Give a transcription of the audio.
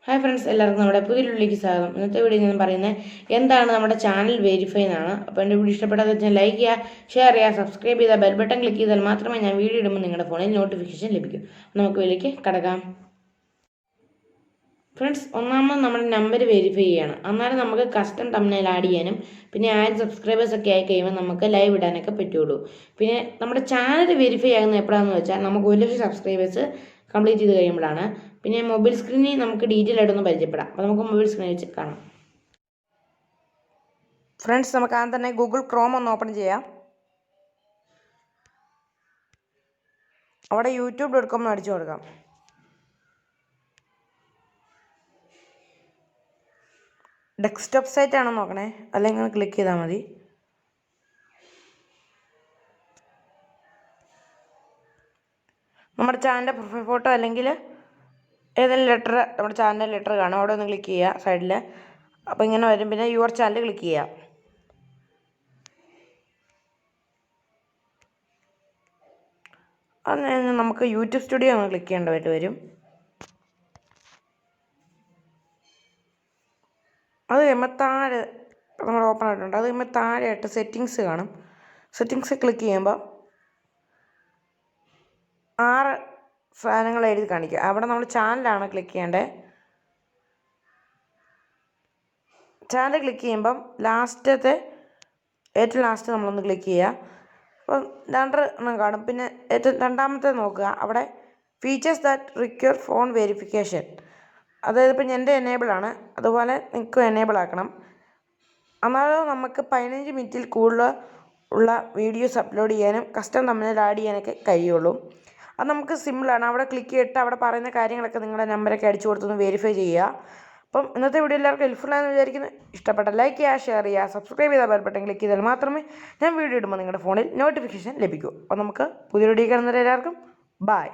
Hi friends, എല്ലാവർക്കും നമ്മുടെ പുതിയൊരുള്ളിലേക്ക് സ്വാഗതം. ഇന്നത്തെ വീഡിയോ ഞാൻ പറയുന്നത് എന്താണ് നമ്മുടെ ചാനൽ വെരിഫൈ എന്നാണ്. അപ്പോൾ എൻ്റെ വീഡിയോ ഇഷ്ടപ്പെട്ടാൽ വെച്ചാൽ ലൈക്ക് ചെയ്യുക, ഷെയർ ചെയ്യുക, സബ്സ്ക്രൈബ് ചെയ്താൽ ബെൽ ബട്ടൺ ക്ലിക്ക് ചെയ്താൽ മാത്രമേ ഞാൻ വീഡിയോ ഇടുമ്പോൾ നിങ്ങളുടെ ഫോണിൽ നോട്ടിഫിക്കേഷൻ ലഭിക്കൂ. നമുക്ക് ഇതിലേക്ക് കടക്കാം. ഫ്രണ്ട്സ്, ഒന്നാമത് നമ്മുടെ നമ്പർ വെരിഫൈ ചെയ്യാണ്. അന്നേരം നമുക്ക് കസ്റ്റം തംബ്നെയിൽ ആഡ് ചെയ്യാനും പിന്നെ 1000 സബ്സ്ക്രൈബേഴ്സ് ഒക്കെ ആയി കഴിയുമ്പോൾ നമുക്ക് ലൈവ് ഇടാനൊക്കെ പറ്റുള്ളൂ. പിന്നെ നമ്മുടെ ചാനൽ വെരിഫൈ ആകുന്നത് എപ്പോഴാണെന്ന് വെച്ചാൽ നമുക്ക് 1,00,000 സബ്സ്ക്രൈബേഴ്സ് കംപ്ലീറ്റ് ചെയ്ത് കഴിയുമ്പോഴാണ്. പിന്നെ മൊബൈൽ സ്ക്രീനിൽ നമുക്ക് ഡീറ്റെയിൽ ആയിട്ടൊന്ന് പരിചയപ്പെടാം. അപ്പോൾ നമുക്ക് മൊബൈൽ സ്ക്രീനിൽ വെച്ച് കാണാം. ഫ്രണ്ട്സ്, നമുക്ക് ആദ്യം തന്നെ ഗൂഗിൾ ക്രോം ഒന്ന് ഓപ്പൺ ചെയ്യാം. അവിടെ youtube.com എന്ന് അടിച്ചു കൊടുക്കാം. ഡെസ്ക്ടോപ്പ് സൈറ്റ് ആണോ നോക്കണേ, അല്ലെങ്കിൽ ക്ലിക്ക് ചെയ്താൽ മതി. നമ്മുടെ ചാനലിൻ്റെ പ്രൊഫൈൽ ഫോട്ടോ അല്ലെങ്കിൽ ഏതെങ്കിലും ലെറ്റർ, നമ്മുടെ ചാനലിൻ്റെ ലെറ്റർ കാണും, അവിടെ ഒന്ന് ക്ലിക്ക് ചെയ്യുക സൈഡിൽ. അപ്പോൾ ഇങ്ങനെ വരും. പിന്നെ യുവർ ചാനൽ ക്ലിക്ക് ചെയ്യുക. അത് കഴിഞ്ഞ് നമുക്ക് യൂട്യൂബ് സ്റ്റുഡിയോ ഒന്ന് ക്ലിക്ക് ചെയ്യേണ്ടതായിട്ട് വരും. അത് കഴിയുമ്പോൾ താഴെ നമ്മൾ ഓപ്പൺ ആയിട്ടുണ്ട്. അത് കഴിയുമ്പോൾ താഴെയായിട്ട് സെറ്റിങ്സ് കാണും. സെറ്റിങ്സ് ക്ലിക്ക് ചെയ്യുമ്പോൾ 6 സാധനങ്ങൾ എഴുതി കാണിക്കുക. അവിടെ നമ്മൾ ചാനലാണ് ക്ലിക്ക് ചെയ്യേണ്ടത്. ചാനൽ ക്ലിക്ക് ചെയ്യുമ്പം ഏറ്റവും ലാസ്റ്റ് നമ്മളൊന്ന് ക്ലിക്ക് ചെയ്യുക. അപ്പം 2 എണ്ണം കാണും. പിന്നെ ഏറ്റവും രണ്ടാമത്തെ നോക്കുക, അവിടെ features that require phone verification. അതായത് ഇപ്പം എൻ്റെ എനേബിൾ ആണ്, അതുപോലെ നിങ്ങൾക്കും എനേബിൾ ആക്കണം. എന്നാലും നമുക്ക് 15 മിനിറ്റിൽ കൂടുതൽ ഉള്ള വീഡിയോസ് അപ്ലോഡ് ചെയ്യാനും കസ്റ്റം തമ്മിൽ ആഡ് ചെയ്യാനൊക്കെ കഴിയുള്ളൂ. അത് നമുക്ക് സിമ്പിളാണ്. അവിടെ ക്ലിക്ക് ചെയ്തിട്ട് അവിടെ പറയുന്ന കാര്യങ്ങളൊക്കെ നിങ്ങളുടെ നമ്പറൊക്കെ അടിച്ചു കൊടുത്തൊന്ന് വെരിഫൈ ചെയ്യുക. അപ്പം ഇന്നത്തെ വീഡിയോ എല്ലാവർക്കും ഹെൽപ്ഫുൾ ആണെന്ന് വിചാരിക്കുന്നു. ഇഷ്ടപ്പെട്ട ലൈക്ക് ചെയ്യുക, ഷെയർ ചെയ്യുക, സബ്സ്ക്രൈബ് ചെയ്താൽ ബെൽ ബട്ടൺ ക്ലിക്ക് ചെയ്താൽ മാത്രമേ ഞാൻ വീഡിയോ ഇടുമ്പോൾ നിങ്ങളുടെ ഫോണിൽ നോട്ടിഫിക്കേഷൻ ലഭിക്കൂ. അപ്പോൾ നമുക്ക് പുതിയ വീഡിയോ കാണുന്നവരെ എല്ലാവർക്കും ബൈ.